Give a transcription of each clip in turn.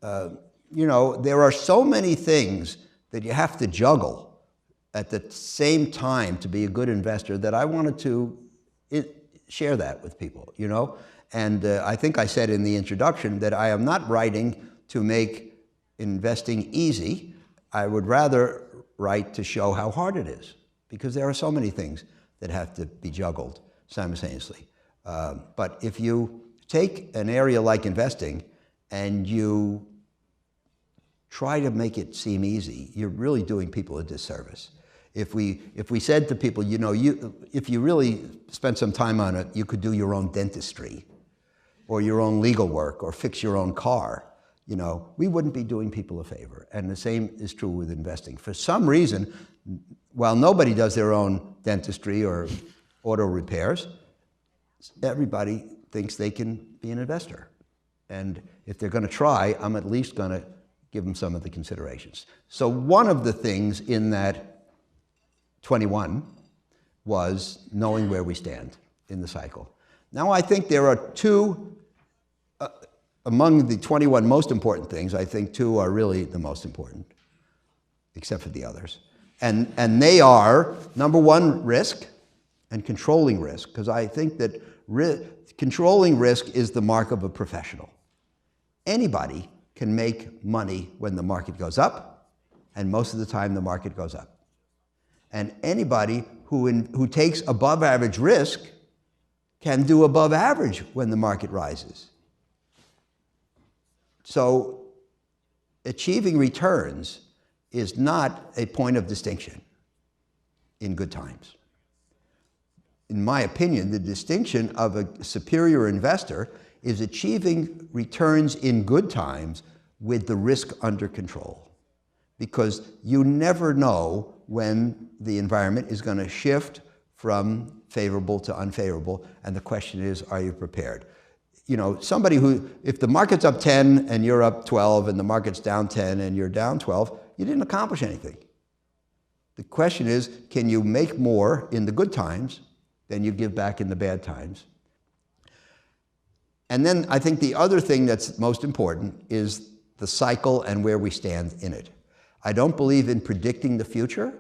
You know, there are so many things that you have to juggle at the same time to be a good investor that I wanted to share that with people, you know? And I think I said in the introduction that I am not writing to make investing easy. I would rather write to show how hard it is, because there are so many things that have to be juggled simultaneously. But if you take an area like investing and you try to make it seem easy, you're really doing people a disservice. If we said to people, you know, if you really spent some time on it, you could do your own dentistry or your own legal work or fix your own car, you know, we wouldn't be doing people a favor. And the same is true with investing. For some reason, while nobody does their own dentistry or auto repairs, everybody thinks they can be an investor. And if they're going to try, I'm at least going to give them some of the considerations. So one of the things in that 21 was knowing where we stand in the cycle. Now I think there are two, among the 21 most important things, I think two are really the most important, except for the others. And they are, number one, risk and controlling risk, because I think that controlling risk is the mark of a professional. Anybody can make money when the market goes up, and most of the time the market goes up. And anybody who takes above average risk can do above average when the market rises. So achieving returns is not a point of distinction in good times. In my opinion, the distinction of a superior investor is achieving returns in good times with the risk under control. Because you never know when the environment is going to shift from favorable to unfavorable, and the question is, are you prepared? You know, somebody who, if the market's up 10 and you're up 12 and the market's down 10 and you're down 12, you didn't accomplish anything. The question is, can you make more in the good times than you give back in the bad times? And then I think the other thing that's most important is the cycle and where we stand in it. I don't believe in predicting the future.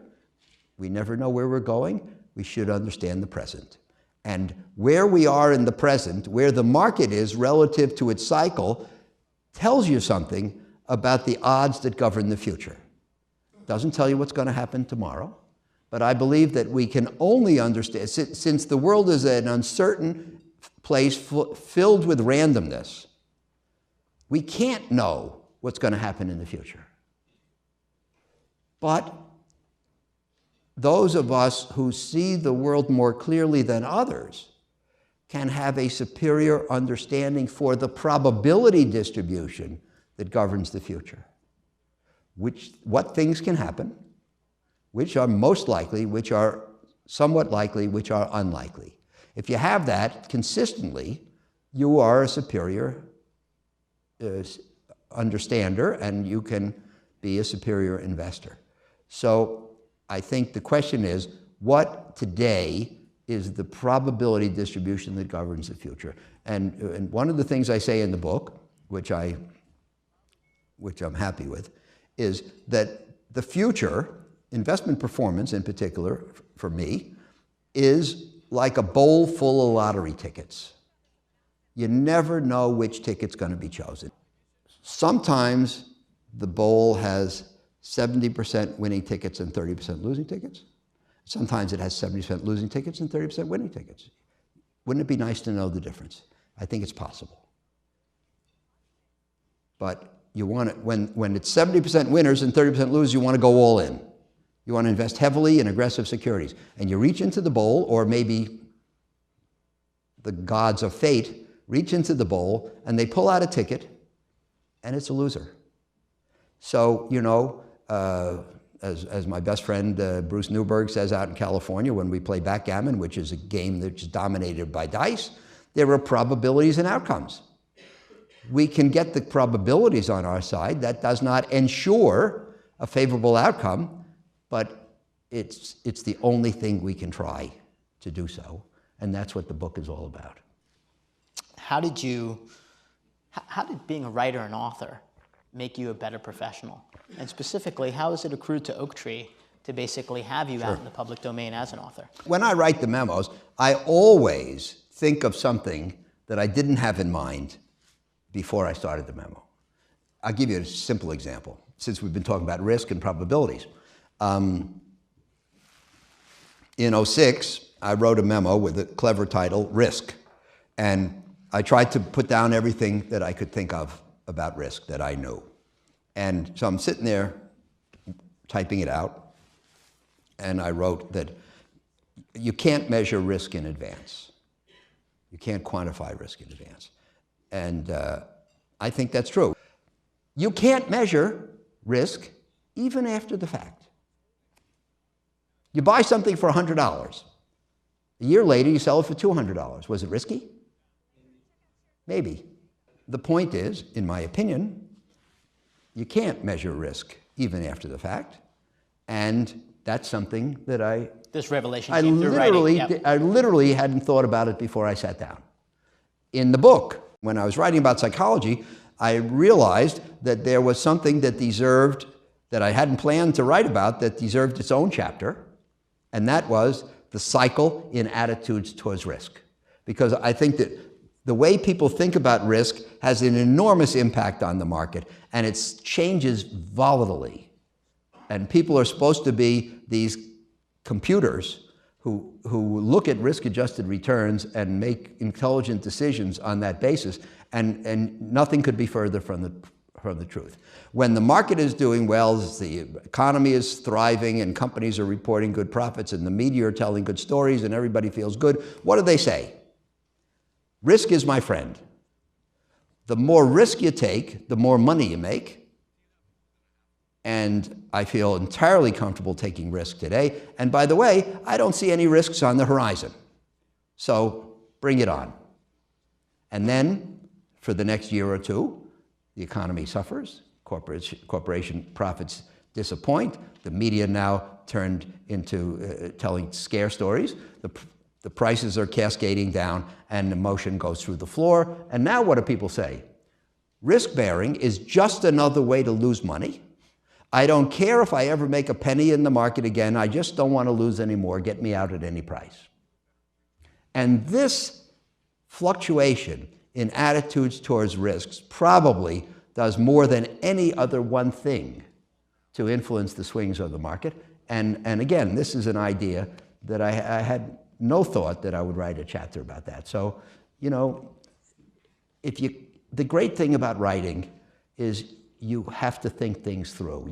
We never know where we're going. We should understand the present. And where we are in the present, where the market is relative to its cycle, tells you something about the odds that govern the future. Doesn't tell you what's going to happen tomorrow, but I believe that we can only understand, since the world is an uncertain place filled with randomness, we can't know what's going to happen in the future. But those of us who see the world more clearly than others can have a superior understanding for the probability distribution that governs the future. What things can happen, which are most likely, which are somewhat likely, which are unlikely. If you have that consistently, you are a superior understander, and you can be a superior investor. So I think the question is, what today is the probability distribution that governs the future? And one of the things I say in the book, which I'm happy with, is that the future, investment performance in particular, for me, is like a bowl full of lottery tickets. You never know which ticket's going to be chosen. Sometimes the bowl has 70% winning tickets and 30% losing tickets. Sometimes it has 70% losing tickets and 30% winning tickets. Wouldn't it be nice to know the difference? I think it's possible. But you want to, when it's 70% winners and 30% losers, you want to go all in. You want to invest heavily in aggressive securities. And you reach into the bowl, or maybe the gods of fate reach into the bowl, and they pull out a ticket, and it's a loser. So, you know, as my best friend Bruce Newberg says out in California when we play backgammon, which is a game that's dominated by dice, there are probabilities and outcomes. We can get the probabilities on our side. That does not ensure a favorable outcome, but it's the only thing we can try to do so, and that's what the book is all about. How did being a writer and author make you a better professional? And specifically, how has it accrued to Oaktree to basically have you out in the public domain as an author? When I write the memos, I always think of something that I didn't have in mind before I started the memo. I'll give you a simple example, since we've been talking about risk and probabilities. In '06, I wrote a memo with a clever title, Risk. And I tried to put down everything that I could think of about risk that I knew. And so I'm sitting there typing it out, and I wrote that you can't measure risk in advance. You can't quantify risk in advance. And I think that's true. You can't measure risk even after the fact. You buy something for $100. A year later, you sell it for $200. Was it risky? Maybe. The point is, in my opinion, you can't measure risk even after the fact. And that's something that this revelation came through writing. Yep. I literally hadn't thought about it before I sat down. In the book, when I was writing about psychology, I realized that there was something that deserved, that I hadn't planned to write about, that deserved its own chapter, and that was the cycle in attitudes towards risk. Because I think that the way people think about risk has an enormous impact on the market, and it changes volatilely. And people are supposed to be these computers who look at risk-adjusted returns and make intelligent decisions on that basis, and nothing could be further from the truth. When the market is doing well, the economy is thriving, and companies are reporting good profits, and the media are telling good stories, and everybody feels good, what do they say? Risk is my friend. The more risk you take, the more money you make. And I feel entirely comfortable taking risk today. And by the way, I don't see any risks on the horizon. So bring it on. And then, for the next year or two, the economy suffers, corporation profits disappoint, the media now turned into telling scare stories, the prices are cascading down, and emotion goes through the floor. And now what do people say? Risk-bearing is just another way to lose money. I don't care if I ever make a penny in the market again. I just don't want to lose any more. Get me out at any price. And this fluctuation in attitudes towards risks probably does more than any other one thing to influence the swings of the market. And again, this is an idea that I had no thought that I would write a chapter about that. So, you know, the great thing about writing is you have to think things through.